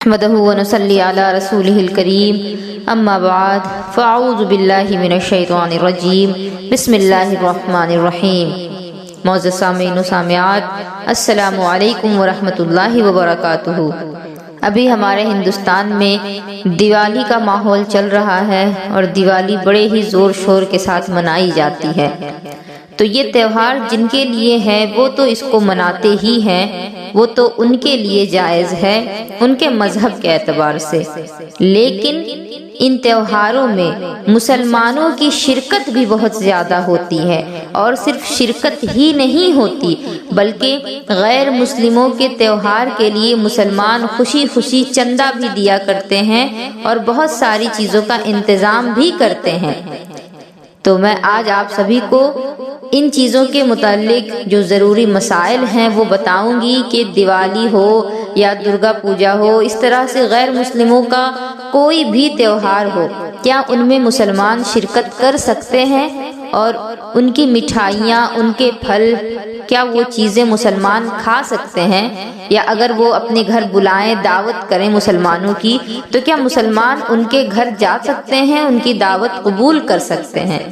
نحمده ونصلي على رسوله الكريم اما بعد فاعوذ باللہ من الشیطان الرجیم بسم اللہ الرحمن الرحیم۔ معزز سامعین و سامعات، السلام علیکم ورحمۃ اللہ وبرکاتہ۔ ابھی ہمارے ہندوستان میں دیوالی کا ماحول چل رہا ہے اور دیوالی بڑے ہی زور شور کے ساتھ منائی جاتی ہے۔ تو یہ تہوار جن کے لیے ہے وہ تو اس کو مناتے ہی ہیں، وہ تو ان کے لیے جائز ہے ان کے مذہب کے اعتبار سے، لیکن ان تہواروں میں مسلمانوں کی شرکت بھی بہت زیادہ ہوتی ہے، اور صرف شرکت ہی نہیں ہوتی بلکہ غیر مسلموں کے تہوار کے لیے مسلمان خوشی خوشی چندہ بھی دیا کرتے ہیں اور بہت ساری چیزوں کا انتظام بھی کرتے ہیں۔ تو میں آج آپ سبھی کو ان چیزوں کے متعلق جو ضروری مسائل ہیں وہ بتاؤں گی کہ دیوالی ہو یا درگا پوجا ہو، اس طرح سے غیر مسلموں کا کوئی بھی تہوار ہو، کیا ان میں مسلمان شرکت کر سکتے ہیں، اور ان کی مٹھائیاں، ان کے پھل، کیا وہ چیزیں مسلمان کھا سکتے ہیں، یا اگر وہ اپنے گھر بلائیں، دعوت کریں مسلمانوں کی، تو کیا مسلمان ان کے گھر جا سکتے ہیں، ان کی دعوت قبول کر سکتے ہیں؟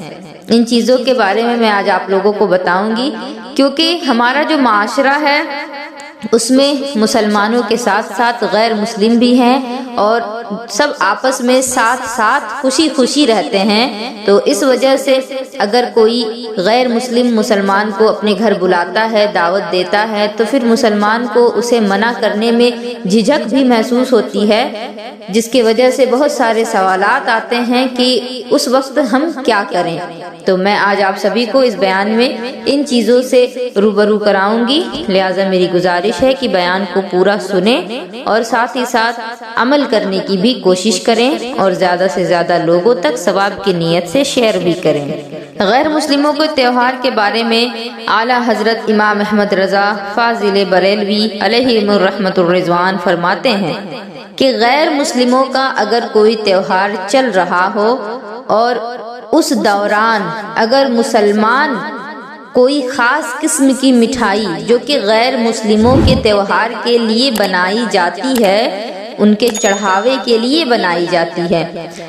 ان چیزوں کے بارے میں آج آپ لوگوں کو بتاؤں گی، کیونکہ ہمارا جو معاشرہ ہے اس میں مسلمانوں کے ساتھ ساتھ غیر مسلم بھی ہیں، اور سب آپس میں ساتھ ساتھ خوشی خوشی رہتے ہیں۔ تو اس وجہ سے اگر کوئی غیر مسلم مسلمان کو اپنے گھر بلاتا ہے، دعوت دیتا ہے، تو پھر مسلمان کو اسے منع کرنے میں جھجک بھی محسوس ہوتی ہے، جس کی وجہ سے بہت سارے سوالات آتے ہیں کہ اس وقت ہم کیا کریں۔ تو میں آج آپ سبھی کو اس بیان میں ان چیزوں سے روبرو کراؤں گی، لہٰذا میری گزارش ہے کہ بیان کو پورا سنیں اور ساتھ ہی ساتھ عمل کرنے کی بھی کوشش کریں، اور زیادہ سے زیادہ لوگوں تک ثواب کی نیت سے شیئر بھی کریں۔ غیر مسلموں کے تہوار کے بارے میں اعلیٰ حضرت امام احمد رضا فاضل بریلوی علیہ الرحمۃ الرضوان فرماتے ہیں کہ غیر مسلموں کا اگر کوئی تہوار چل رہا ہو اور اس دوران اگر مسلمان کوئی خاص قسم کی مٹھائی جو کہ غیر مسلموں کے تہوار کے لیے بنائی جاتی ہے، ان کے چڑھاوے کے لیے بنائی جاتی ہے،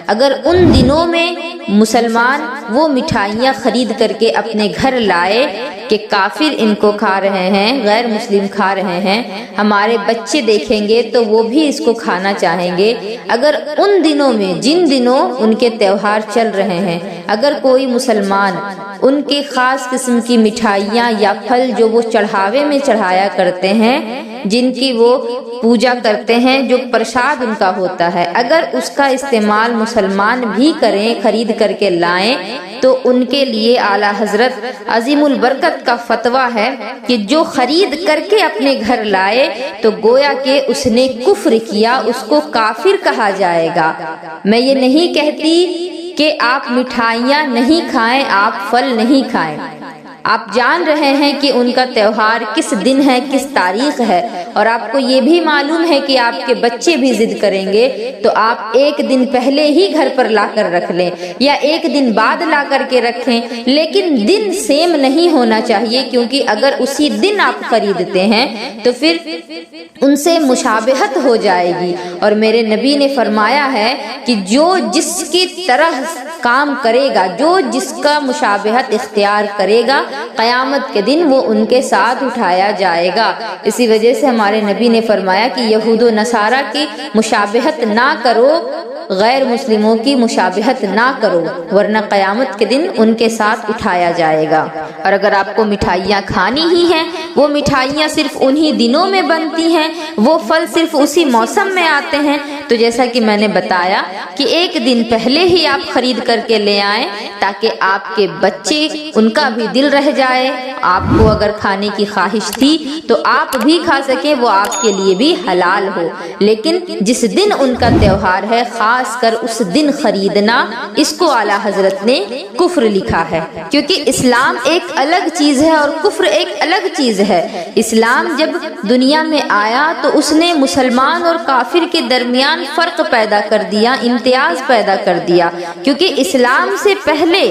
اگر ان دنوں میں مسلمان وہ مٹھائیاں خرید کر کے اپنے گھر لائے کہ کافر ان کو کھا رہے ہیں، غیر مسلم کھا رہے ہیں، ہمارے بچے دیکھیں گے تو وہ بھی اس کو کھانا چاہیں گے، اگر ان دنوں میں جن دنوں ان کے تہوار چل رہے ہیں اگر کوئی مسلمان ان کے خاص قسم کی مٹھائیاں یا پھل جو وہ چڑھاوے میں چڑھایا کرتے ہیں، جن کی وہ پوجا کرتے ہیں، جو پرساد ان کا ہوتا ہے، اگر اس کا استعمال مسلمان بھی کریں، خرید کر کے لائیں، تو ان کے لیے اعلیٰ حضرت عظیم البرکت کا فتویٰ ہے کہ جو خرید کر کے اپنے گھر لائے تو گویا کہ اس نے کفر کیا، اس کو کافر کہا جائے گا۔ میں یہ نہیں کہتی کہ آپ مٹھائیاں نہیں کھائیں، آپ پھل نہیں کھائیں، آپ جان رہے ہیں کہ ان کا تہوار کس دن ہے، کس تاریخ ہے، اور آپ کو یہ بھی معلوم ہے کہ آپ کے بچے بھی ضد کریں گے، تو آپ ایک دن پہلے ہی گھر پر لا کر رکھ لیں یا ایک دن بعد لا کر کے رکھیں، لیکن دن سیم نہیں ہونا چاہیے، کیونکہ اگر اسی دن آپ خریدتے ہیں تو پھر ان سے مشابہت ہو جائے گی، اور میرے نبی نے فرمایا ہے کہ جو جس کی طرح کام کرے گا، جو جس کا مشابہت اختیار کرے گا، قیامت کے دن وہ ان کے ساتھ اٹھایا جائے گا۔ اسی وجہ سے ہمارے نبی نے فرمایا کہ یہود و نصارہ کی مشابہت نہ کرو، غیر مسلموں کی مشابہت نہ کرو، ورنہ قیامت کے دن ان کے ساتھ اٹھایا جائے گا۔ اور اگر آپ کو مٹھائیاں کھانی ہی ہیں، وہ مٹھائیاں صرف انہی دنوں میں بنتی ہیں، وہ پھل صرف اسی موسم میں آتے ہیں، تو جیسا کہ میں نے بتایا کہ ایک دن پہلے ہی آپ خرید کر کے لے آئیں تاکہ آپ کے بچے، ان کا بھی دل رہ جائے، آپ کو اگر کھانے کی خواہش تھی تو آپ بھی کھا سکیں، وہ آپ کے لیے بھی حلال ہو۔ لیکن جس دن ان کا تہوار ہے، خاص کر اس دن خریدنا، اس کو اعلیٰ حضرت نے کفر لکھا ہے، کیونکہ اسلام ایک الگ چیز ہے اور کفر ایک الگ چیز ہے۔ اسلام جب دنیا میں آیا تو اس نے مسلمان اور کافر کے درمیان درمیان فرق پیدا کر دیا، امتیاز پیدا کر دیا، کیونکہ اسلام سے پہلے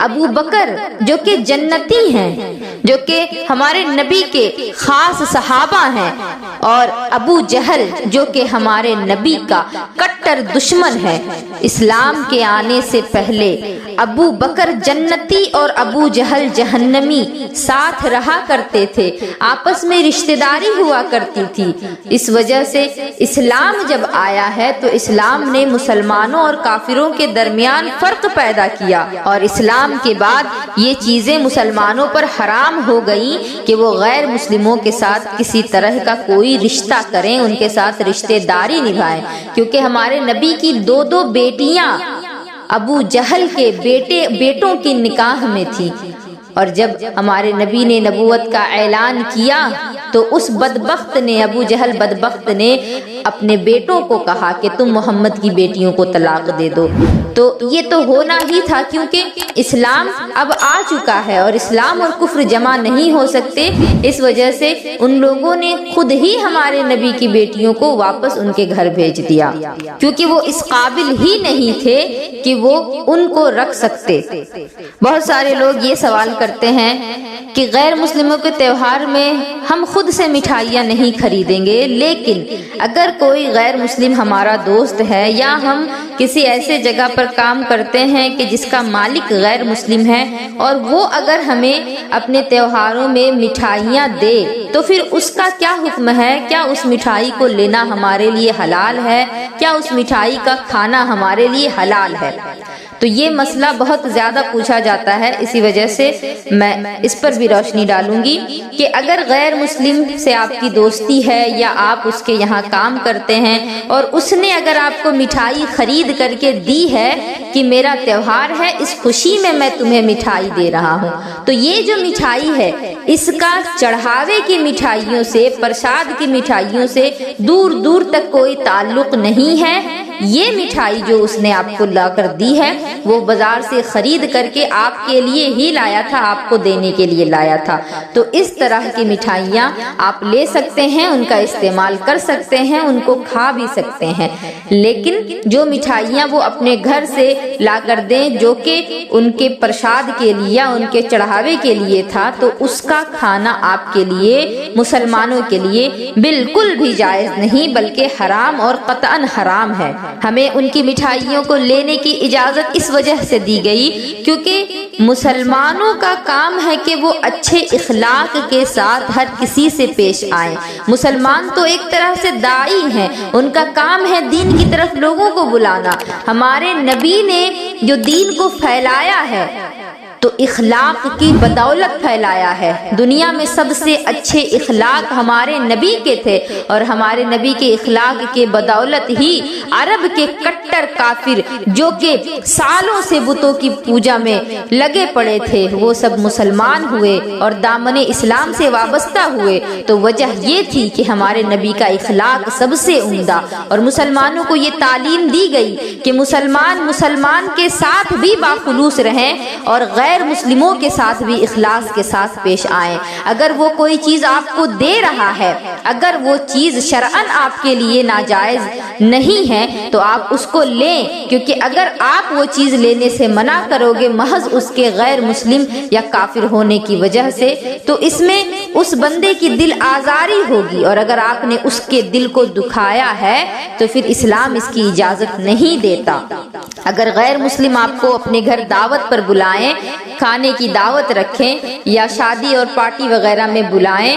ابو بکر جو کہ جنتی ہیں، جو کہ ہمارے نبی کے خاص صحابہ ہیں، اور ابو جہل جو کہ ہمارے نبی کا کٹر دشمن ہے، اسلام کے آنے سے پہلے ابو بکر جنتی اور ابو جہل جہنمی ساتھ رہا کرتے تھے، آپس میں رشتہ داری ہوا کرتی تھی۔ اس وجہ سے اسلام جب آیا ہے تو اسلام نے مسلمانوں اور کافروں کے درمیان فرق پیدا کیا، اور اسلام کے بعد یہ چیزیں مسلمانوں پر حرام ہو گئیں کہ وہ غیر مسلموں کے ساتھ کسی طرح کا کوئی رشتہ کریں، ان کے ساتھ رشتہ داری نبھائیں، کیونکہ ہمارے نبی کی دو بیٹیاں ابو جہل کے بیٹوں کی نکاح میں تھی، اور جب ہمارے نبی نے نبوت کا اعلان کیا تو اس بدبخت نے، ابو جہل بدبخت نے اپنے بیٹوں کو کہا کہ تم محمد کی بیٹیوں کو طلاق دے دو۔ تو یہ تو ہونا ہی تھا، کیونکہ اسلام اب آ چکا ہے اور اسلام اور کفر جمع نہیں ہو سکتے، اس وجہ سے ان لوگوں نے خود ہی ہمارے نبی کی بیٹیوں کو واپس ان کے گھر بھیج دیا، کیونکہ وہ اس قابل ہی نہیں تھے کہ وہ ان کو رکھ سکتے۔ بہت سارے لوگ یہ سوال کرتے ہیں کہ غیر مسلموں کے تہوار میں ہم خود سے مٹھائیاں نہیں خریدیں گے، لیکن اگر کوئی غیر مسلم ہمارا دوست ہے یا ہم کسی ایسے جگہ پر کام کرتے ہیں کہ جس کا مالک غیر مسلم ہے اور وہ اگر ہمیں اپنے تہواروں میں مٹھائیاں دے تو پھر اس کا کیا حکم ہے؟ کیا اس مٹھائی کو لینا ہمارے لیے حلال ہے؟ کیا اس مٹھائی کا کھانا ہمارے لیے حلال ہے؟ تو یہ مسئلہ بہت زیادہ پوچھا جاتا ہے، اسی وجہ سے میں اس پر بھی روشنی ڈالوں گی کہ اگر غیر مسلم سے آپ کی دوستی ہے یا آپ اس کے یہاں کام کرتے ہیں اور اس نے اگر آپ کو مٹھائی خرید کر کے دی ہے کہ میرا تہوار ہے، اس خوشی میں میں تمہیں مٹھائی دے رہا ہوں، تو یہ جو مٹھائی ہے اس کا چڑھاوے کی مٹھائیوں سے، پرساد کی مٹھائیوں سے دور دور تک کوئی تعلق نہیں ہے۔ یہ مٹھائی جو اس نے آپ کو لا کر دی ہے وہ بازار سے خرید کر کے آپ کے لیے ہی لایا تھا، آپ کو دینے کے لیے لایا تھا۔ تو اس طرح کی مٹھائیاں آپ لے سکتے ہیں، ان کا استعمال کر سکتے ہیں، ان کو کھا بھی سکتے ہیں، لیکن جو مٹھائیاں وہ اپنے گھر سے لا کر دیں جو کہ ان کے پرساد کے لیے یا ان کے چڑھاوے کے لیے تھا، تو اس کا کھانا آپ کے لیے، مسلمانوں کے لیے بالکل بھی جائز نہیں بلکہ حرام اور قطعاً حرام ہے۔ ہمیں ان کی مٹھائیوں کو لینے کی اجازت اس وجہ سے دی گئی کیونکہ مسلمانوں کا کام ہے کہ وہ اچھے اخلاق کے ساتھ ہر کسی سے پیش آئیں۔ مسلمان تو ایک طرح سے داعی ہیں، ان کا کام ہے دین کی طرف لوگوں کو بلانا۔ ہمارے نبی نے جو دین کو پھیلایا ہے تو اخلاق کی بدولت پھیلایا ہے۔ دنیا میں سب سے اچھے اخلاق ہمارے نبی کے تھے، اور ہمارے نبی کے اخلاق کے بدولت ہی عرب کے کٹر کافر جو کہ سالوں سے بتوں کی پوجا میں لگے پڑے تھے وہ سب مسلمان ہوئے اور دامن اسلام سے وابستہ ہوئے۔ تو وجہ یہ تھی کہ ہمارے نبی کا اخلاق سب سے عمدہ، اور مسلمانوں کو یہ تعلیم دی گئی کہ مسلمان کے ساتھ بھی باخلوص رہیں اور غیر مسلموں کے ساتھ بھی اخلاص کے ساتھ پیش آئیں۔ اگر وہ کوئی چیز آپ کو دے رہا ہے، اگر وہ چیز شرعاً آپ کے لیے ناجائز نہیں ہے تو آپ اس کو لیں، کیونکہ اگر آپ وہ چیز لینے سے منع کرو گے محض اس کے غیر مسلم یا کافر ہونے کی وجہ سے تو اس میں اس بندے کی دل آزاری ہوگی، اور اگر آپ نے اس کے دل کو دکھایا ہے تو پھر اسلام اس کی اجازت نہیں دیتا۔ اگر غیر مسلم آپ کو اپنے گھر دعوت پر بلائیں، کھانے کی دعوت رکھیں یا شادی اور پارٹی وغیرہ میں بلائیں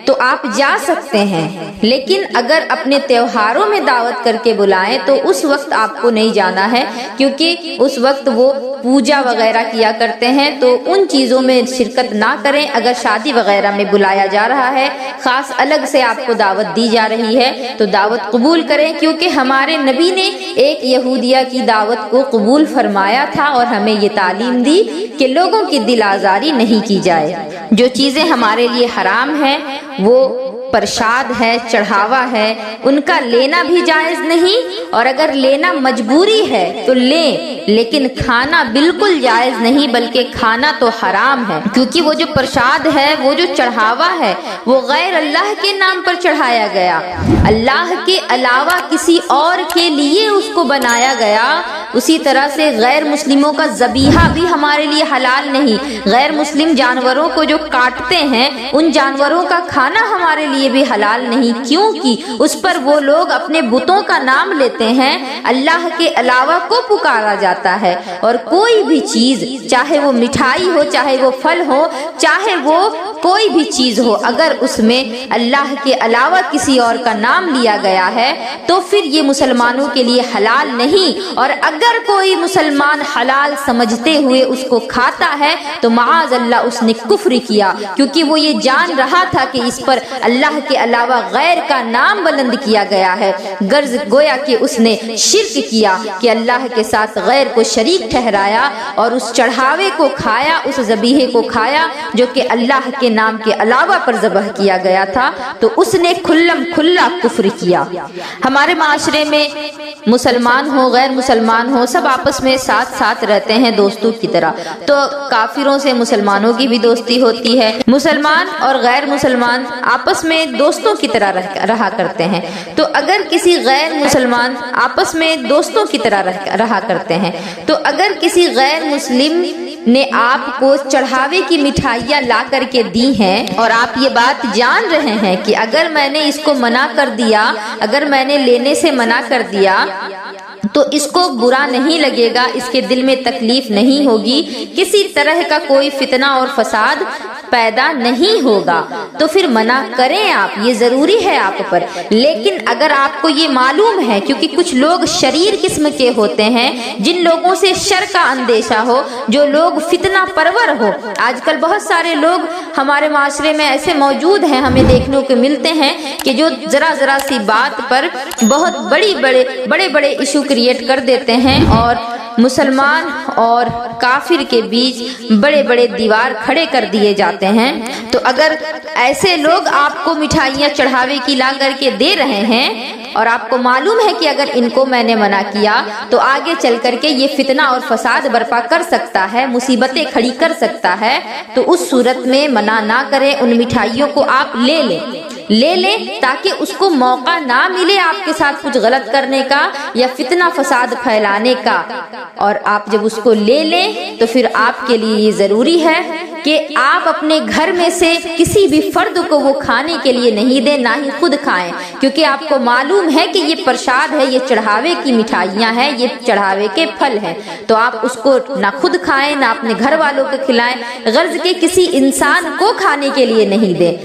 تو آپ جا سکتے ہیں، لیکن اگر اپنے تہواروں میں دعوت کر کے بلائیں تو اس وقت آپ کو نہیں جانا ہے، کیونکہ اس وقت وہ پوجا وغیرہ کیا کرتے ہیں، تو ان چیزوں میں شرکت نہ کریں۔ اگر شادی وغیرہ میں بلایا جا رہا ہے، خاص الگ سے آپ کو دعوت دی جا رہی ہے تو دعوت قبول کریں، کیونکہ ہمارے نبی نے ایک یہودیہ کی دعوت کو قبول فرمایا تھا اور ہمیں یہ تعلیم دی کہ لوگوں کی دل آزاری نہیں کی جائے۔ جو چیزیں ہمارے لیے حرام ہیں وہ پرشاد ہے، چڑھاوا ہے، ان کا لینا بھی جائز نہیں، اور اگر لینا مجبوری ہے تو لیں، لیکن کھانا بالکل جائز نہیں، بلکہ کھانا تو حرام ہے، کیونکہ وہ جو پرشاد ہے، وہ جو چڑھاوا ہے، وہ غیر اللہ کے نام پر چڑھایا گیا، اللہ کے علاوہ کسی اور کے لیے اس کو بنایا گیا۔ اسی طرح سے غیر مسلموں کا ذبیحہ بھی ہمارے لیے حلال نہیں، غیر مسلم جانوروں کو جو کاٹتے ہیں ان جانوروں کا کھانا ہمارے لیے بھی حلال نہیں، کیونکہ اس پر وہ لوگ اپنے بتوں کا نام لیتے ہیں، اللہ کے علاوہ کو پکارا جاتا ہے، اور کوئی بھی چیز، چاہے وہ مٹھائی ہو، چاہے وہ پھل ہو، چاہے وہ کوئی بھی چیز ہو، اگر اس میں اللہ کے علاوہ کسی اور کا نام لیا گیا ہے تو پھر یہ مسلمانوں کے لیے حلال نہیں، اور اگر کوئی مسلمان حلال سمجھتے ہوئے اس کو کھاتا ہے تو معاذ اللہ اس نے کفر کیا، کیونکہ وہ یہ جان رہا تھا کہ اس پر اللہ کے علاوہ غیر کا نام بلند کیا گیا ہے، غرض گویا کہ اس نے شرک کیا کہ اللہ کے ساتھ غیر کو شریک ٹھہرایا اور اس چڑھاوے کو کھایا، اس ذبیحے کو کھایا جو کہ اللہ کے نام کے علاوہ پر ذبح کیا گیا تھا، تو اس نے کھلم کھلا کفر کیا۔ ہمارے معاشرے میں مسلمان ہو، غیر مسلمان ہو، سب آپس میں ساتھ ساتھ رہتے ہیں دوستوں کی طرح، تو کافروں سے مسلمانوں کی بھی دوستی ہوتی ہے، مسلمان اور غیر مسلمان آپس میں دوستوں کی طرح رہا کرتے ہیں، تو اگر کسی غیر مسلمان آپس میں دوستوں کی طرح رہا کرتے ہیں، تو اگر کسی غیر مسلم نے آپ کو چڑھاوے کی مٹھائیاں لا کر کے دی ہیں اور آپ یہ بات جان رہے ہیں کہ اگر میں نے اس کو منع کر دیا، اگر میں نے لینے سے منع کر دیا تو اس کو برا نہیں لگے گا، اس کے دل میں تکلیف نہیں ہوگی، کسی طرح کا کوئی فتنہ اور فساد پیدا نہیں ہوگا، تو پھر منع کریں آپ، یہ ضروری ہے آپ پر۔ لیکن اگر آپ کو یہ معلوم ہے، کیونکہ کچھ لوگ شریر قسم کے ہوتے ہیں، جن لوگوں سے شر کا اندیشہ ہو، جو لوگ فتنہ پرور ہو، آج کل بہت سارے لوگ ہمارے معاشرے میں ایسے موجود ہیں، ہمیں دیکھنے کو ملتے ہیں کہ جو ذرا سی بات پر بہت بڑے ایشو کریٹ کر دیتے ہیں، اور مسلمان اور کافر کے بیچ بڑے دیوار کھڑے کر دیے جاتے ہیں۔ تو اگر ایسے لوگ آپ کو مٹھائیاں چڑھاوے کی لا کر کے دے رہے ہیں اور آپ کو معلوم ہے کہ اگر ان کو میں نے منع کیا تو آگے چل کر کے یہ فتنہ اور فساد برپا کر سکتا ہے، مصیبتیں کھڑی کر سکتا ہے، تو اس صورت میں منع نہ کریں، ان مٹھائیوں کو آپ لے لیں تاکہ اس کو موقع نہ ملے آپ کے ساتھ کچھ غلط کرنے کا یا فتنہ فساد پھیلانے کا، اور آپ جب اس کو لے لیں تو پھر آپ کے لیے یہ ضروری ہے کہ آپ اپنے گھر میں سے کسی بھی فرد کو وہ کھانے کے لیے نہیں دیں، نہ ہی خود کھائیں، کیونکہ آپ کو معلوم ہے کہ یہ پرشاد ہے، یہ چڑھاوے کی مٹھائیاں ہیں، یہ چڑھاوے کے پھل ہیں، تو آپ اس کو نہ خود کھائیں نہ اپنے گھر والوں کو کھلائیں، غرض کے کسی انسان کو کھانے کے لیے نہیں دیں۔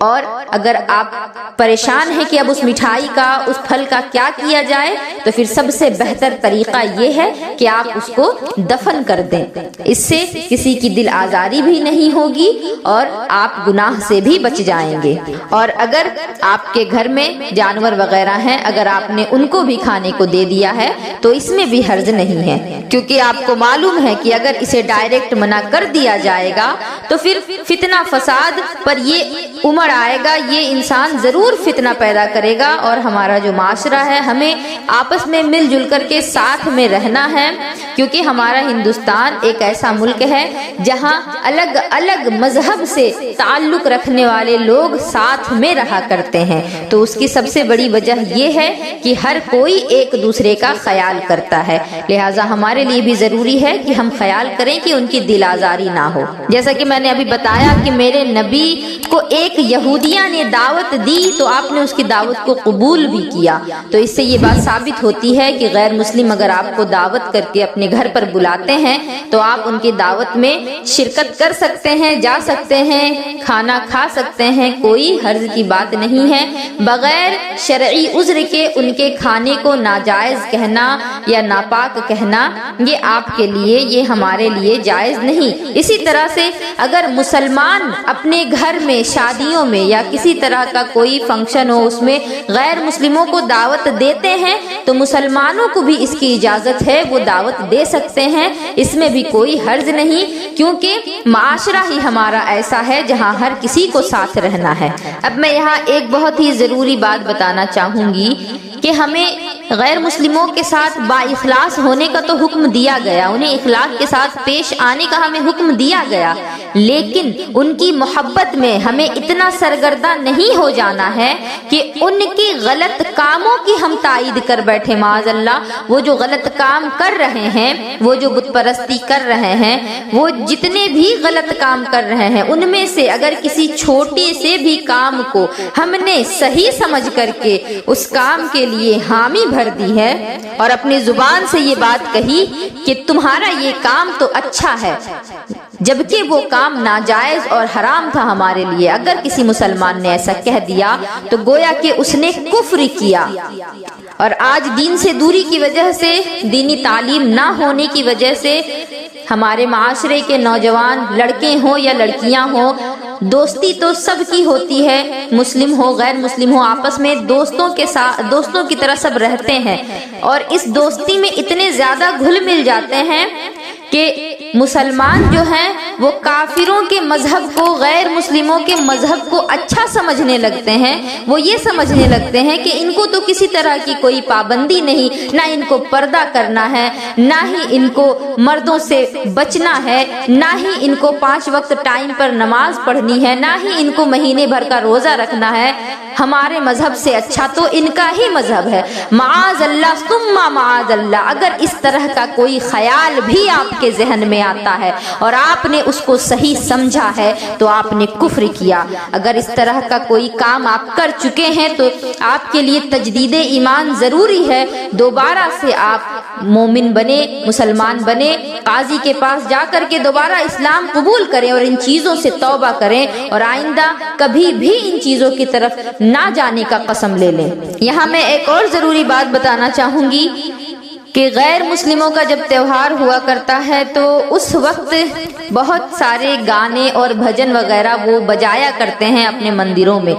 اور اگر آپ پریشان ہیں کہ اب اس مٹھائی کا، اس پھل کا کیا کیا جائے، تو پھر سب سے بہتر طریقہ یہ ہے کہ آپ اس کو دفن کر دیں، اس سے کسی کی دل آزاری بھی نہیں ہوگی اور آپ گناہ سے بھی بچ جائیں گے۔ اور اگر آپ کے گھر میں جانور وغیرہ ہیں، اگر آپ نے ان کو بھی کھانے کو دے دیا ہے تو اس میں بھی حرج نہیں ہے، کیونکہ آپ کو معلوم ہے کہ اگر اسے ڈائریکٹ منع کر دیا جائے گا تو پھر فتنہ فساد پر یہ امڑ آئے گا، یہ انسان ضرور فتنہ پیدا کرے گا، اور ہمارا جو معاشرہ ہے ہمیں آپس میں مل جل کر کے ساتھ میں رہنا ہے، کیونکہ ہمارا ہندوستان ایک ایسا ملک ہے جہاں الگ الگ مذہب سے تعلق رکھنے والے لوگ ساتھ میں رہا کرتے ہیں، تو اس کی سب سے بڑی وجہ یہ ہے کہ ہر کوئی ایک دوسرے کا خیال کرتا ہے، لہٰذا ہمارے لیے بھی ضروری ہے کہ ہم خیال کریں کہ ان کی دل آزاری نہ ہو۔ جیسا کہ میں نے ابھی بتایا کہ میرے نبی کو ایک یہودیہ نے دعوت دی تو آپ نے اس کی دعوت کو قبول بھی کیا، تو اس سے یہ بات ثابت ہوتی ہے کہ غیر مسلم اگر آپ کو دعوت کر کے اپنے گھر پر بلاتے ہیں تو آپ ان کی دعوت میں شرکت کر سکتے ہیں، جا سکتے ہیں، کھانا کھا سکتے ہیں، کوئی حرج کی بات نہیں ہے، بغیر شرعی عذر کے ان کے کھانے کو ناجائز کہنا یا ناپاک کہنا یہ آپ کے لیے، یہ ہمارے لیے جائز نہیں۔ اسی طرح سے اگر مسلمان اپنے گھر میں شادیوں میں یا کسی طرح کا کوئی فنکشن ہو اس میں غیر مسلموں کو دعوت دیتے ہیں تو مسلمانوں کو بھی اس کی اجازت ہے، وہ دعوت دے سکتے ہیں، اس میں بھی کوئی حرج نہیں، کیونکہ معاشرہ ہی ہمارا ایسا ہے جہاں ہر کسی کو ساتھ رہنا ہے۔ اب میں یہاں ایک بہت ہی ضروری بات بتانا چاہوں گی کہ ہمیں غیر مسلموں کے ساتھ با اخلاص ہونے کا تو حکم دیا گیا، انہیں اخلاق کے ساتھ پیش آنے کا ہمیں حکم دیا گیا، لیکن ان کی محبت میں ہمیں اتنا سرگردہ نہیں ہو جانا ہے کہ ان کے غلط کاموں کی ہم تائید کر بیٹھے۔ معاذ اللہ، وہ جو غلط کام کر رہے ہیں، وہ جو بت پرستی کر رہے ہیں، وہ جتنے بھی غلط کام کر رہے ہیں، ان میں سے اگر کسی چھوٹے سے بھی کام کو ہم نے صحیح سمجھ کر کے اس کام کے لیے حامی بھر دی ہے اور اپنی زبان سے یہ بات کہی کہ تمہارا یہ کام تو اچھا ہے، جبکہ وہ کام ناجائز اور حرام تھا ہمارے لیے، اگر کسی مسلمان نے ایسا کہہ دیا تو گویا کہ اس نے کفر کیا۔ اور آج دین سے دوری کی وجہ سے، دینی تعلیم نہ ہونے کی وجہ سے ہمارے معاشرے کے نوجوان لڑکے ہوں یا لڑکیاں ہوں، دوستی تو سب کی ہوتی ہے، مسلم ہو غیر مسلم ہو، آپس میں دوستوں کے ساتھ دوستوں کی طرح سب رہتے ہیں، اور اس دوستی میں اتنے زیادہ گھل مل جاتے ہیں کہ مسلمان جو ہیں وہ کافروں کے مذہب کو، غیر مسلموں کے مذہب کو اچھا سمجھنے لگتے ہیں۔ وہ یہ سمجھنے لگتے ہیں کہ ان کو تو کسی طرح کی کوئی پابندی نہیں، نہ ان کو پردہ کرنا ہے، نہ ہی ان کو مردوں سے بچنا ہے، نہ ہی ان کو 5 وقت ٹائم پر نماز پڑھنی ہے، نہ ہی ان کو مہینے بھر کا روزہ رکھنا ہے۔ ہمارے مذہب سے اچھا تو ان کا ہی مذہب ہے۔ معاذ اللہ ثم معاذ اللہ، اگر اس طرح کا کوئی خیال بھی آپ کے ذہن میں آتا ہے اور آپ نے اس کو صحیح سمجھا ہے تو آپ نے کفر کیا۔ اگر اس طرح کا کوئی کام آپ کر چکے ہیں تو آپ کے لیے تجدید ایمان ضروری ہے، دوبارہ سے آپ مومن بنے، مسلمان بنے، قاضی کے پاس جا کر کے دوبارہ اسلام قبول کریں اور ان چیزوں سے توبہ کریں اور آئندہ کبھی بھی ان چیزوں کی طرف نہ جانے کا قسم لے لیں۔ یہاں میں ایک اور ضروری بات بتانا چاہوں گی کہ غیر مسلموں کا جب تہوار ہوا کرتا ہے تو اس وقت بہت سارے گانے اور بھجن وغیرہ وہ بجایا کرتے ہیں اپنے مندروں میں،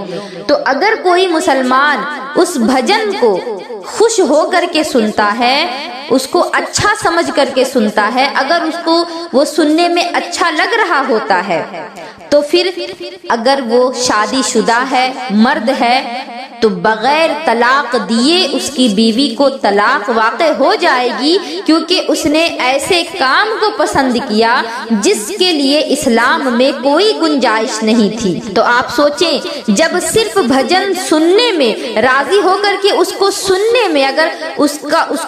تو اگر کوئی مسلمان اس بھجن کو خوش ہو کر کے سنتا ہے، اس کو اچھا سمجھ کر کے سنتا ہے، اگر اس کو وہ سننے میں اچھا لگ رہا ہوتا ہے، تو پھر اگر وہ شادی شدہ ہے، مرد ہے، تو بغیر طلاق دیے اس کی بیوی کو طلاق واقع ہو جائے گی، کیونکہ اس نے ایسے کام کو پسند کیا جس کے لیے اسلام میں کوئی گنجائش نہیں تھی۔ تو آپ سوچیں، جب صرف بھجن سننے میں راضی ہو کر کے اس کو سننے میں، اگر اس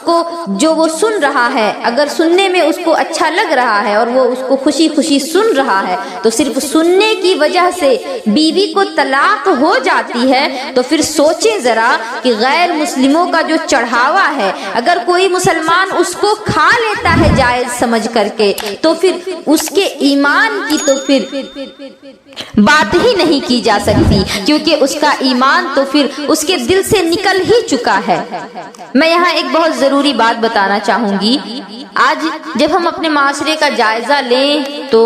کو جو وہ سن رہا ہے، اگر سننے میں اس کو اچھا لگ رہا ہے اور وہ اس کو خوشی خوشی سن رہا ہے، تو صرف سننے کی وجہ سے بیوی کو طلاق ہو جاتی ہے، تو پھر سوچیں ذرا کہ غیر مسلموں کا جو چڑھاوا ہے، اگر کوئی مسلمان اس کو کھا لیتا ہے جائز سمجھ کر کے، تو پھر اس کے ایمان کی تو پھر بات ہی نہیں کی جا سکتی، کیونکہ اس کا ایمان تو پھر اس کے دل سے نکل ہی چکا ہے۔ میں یہاں ایک بہت ضروری بات بتانا چاہوں گی، آج جب ہم اپنے معاشرے کا جائزہ لیں تو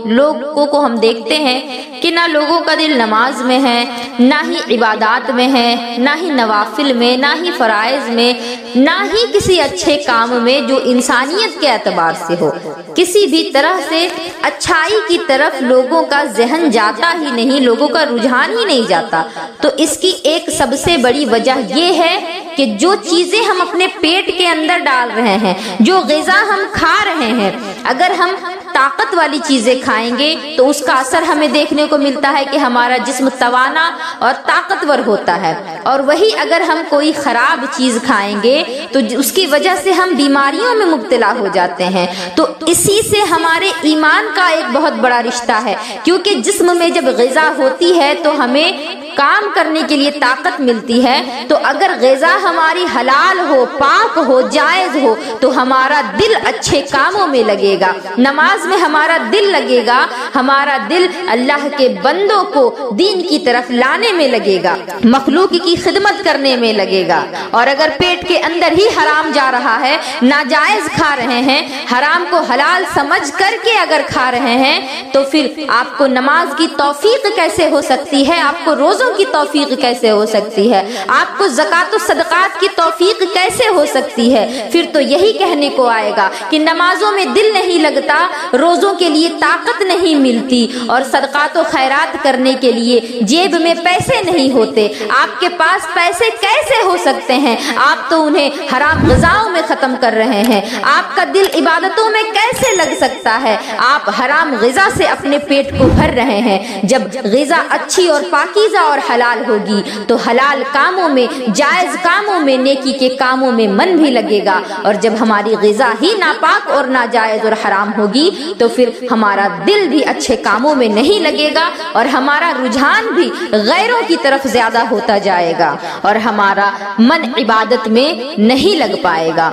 لوگوں کو ہم دیکھتے ہیں کہ نہ لوگوں کا دل نماز میں ہے، نہ ہی عبادات میں ہے، نہ ہی نوافل میں، نہ ہی فرائض میں، نہ ہی کسی اچھے کام میں جو انسانیت کے اعتبار سے ہو۔ کسی بھی طرح سے اچھائی کی طرف لوگوں کا ذہن جاتا ہی نہیں، لوگوں کا رجحان ہی نہیں جاتا۔ تو اس کی ایک سب سے بڑی وجہ یہ ہے کہ جو چیزیں ہم اپنے پیٹ کے اندر ڈال رہے ہیں، جو غذا ہم کھا رہے ہیں، اگر ہم طاقت والی چیزیں کھائیں گے تو اس کا اثر ہمیں دیکھنے کو ملتا ہے کہ ہمارا جسم توانا اور طاقتور ہوتا ہے، اور وہی اگر ہم کوئی خراب چیز کھائیں گے تو اس کی وجہ سے ہم بیماریوں میں مبتلا ہو جاتے ہیں۔ تو اسی سے ہمارے ایمان کا ایک بہت بڑا رشتہ ہے، کیونکہ جسم میں جب غذا ہوتی ہے تو ہمیں کام کرنے کے لیے طاقت ملتی ہے، تو اگر غذا ہماری حلال ہو، پاک ہو، جائز ہو، تو ہمارا دل اچھے کاموں میں لگے گا، نماز میں ہمارا دل لگے گا، ہمارا دل اللہ کے بندوں کو دین کی طرف لانے میں لگے گا، مخلوق کی خدمت کرنے میں لگے گا۔ اور اگر پیٹ کے اندر ہی حرام جا رہا ہے، ناجائز کھا رہے ہیں، حرام کو حلال سمجھ کر کے اگر کھا رہے ہیں، تو پھر آپ کو نماز کی توفیق کیسے ہو سکتی ہے، آپ کو روزوں روزوں کی توفیق کیسے ہو سکتی ہے؟ آپ کو زکات و صدقات کی توفیق کیسے ہو سکتی ہے؟ پھر تو یہی کہنے کو آئے گا کہ نمازوں میں دل نہیں لگتا، روزوں کے لیے طاقت نہیں ملتی، اور صدقات و خیرات کرنے کے لیے جیب میں پیسے نہیں ہوتے۔ آپ کے پاس پیسے کیسے ہو سکتے ہیں؟ آپ تو انہیں حرام غذاؤں میں ختم کر رہے ہیں۔ آپ کا دل عبادتوں میں کیسے لگ سکتا ہے؟ آپ حرام غذا سے اپنے پیٹ کو بھر رہے ہیں۔ جب غذا اچھی اور پاکیزہ اور حلال ہوگی تو حلال کاموں میں، جائز کاموں میں، نیکی کے کاموں میں من بھی لگے گا، اور جب ہماری غذا ہی ناپاک اور ناجائز اور حرام ہوگی تو پھر ہمارا دل بھی اچھے کاموں میں نہیں لگے گا، اور ہمارا رجحان بھی غیروں کی طرف زیادہ ہوتا جائے گا، اور ہمارا من عبادت میں نہیں لگ پائے گا۔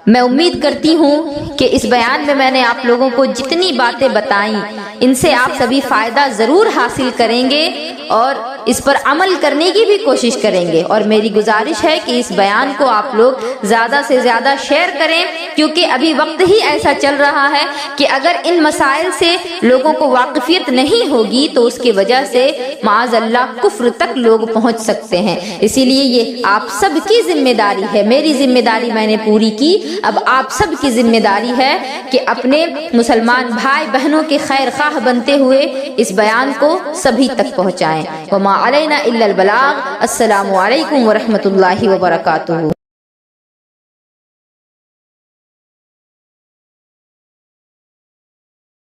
میں امید کرتی ہوں کہ اس بیان میں نے آپ لوگوں کو جتنی باتیں بتائیں ان سے آپ سبھی فائدہ ضرور حاصل کریں گے اور اس پر عمل کرنے کی بھی کوشش کریں گے، اور میری گزارش ہے کہ اس بیان کو آپ لوگ زیادہ سے زیادہ شیئر کریں، کیونکہ ابھی وقت ہی ایسا چل رہا ہے کہ اگر ان مسائل سے لوگوں کو واقفیت نہیں ہوگی تو اس کی وجہ سے معاذ اللہ کفر تک لوگ پہنچ سکتے ہیں۔ اسی لیے یہ آپ سب کی ذمہ داری ہے، میری ذمہ داری میں نے پوری کی، اب آپ سب کی ذمہ داری ہے کہ اپنے مسلمان بھائی بہنوں کے خیر خواہ بنتے ہوئے اس بیان کو سبھی تک پہنچائیں۔ وما علینا الا البلاغ۔ السلام علیکم ورحمۃ اللہ وبرکاتہ۔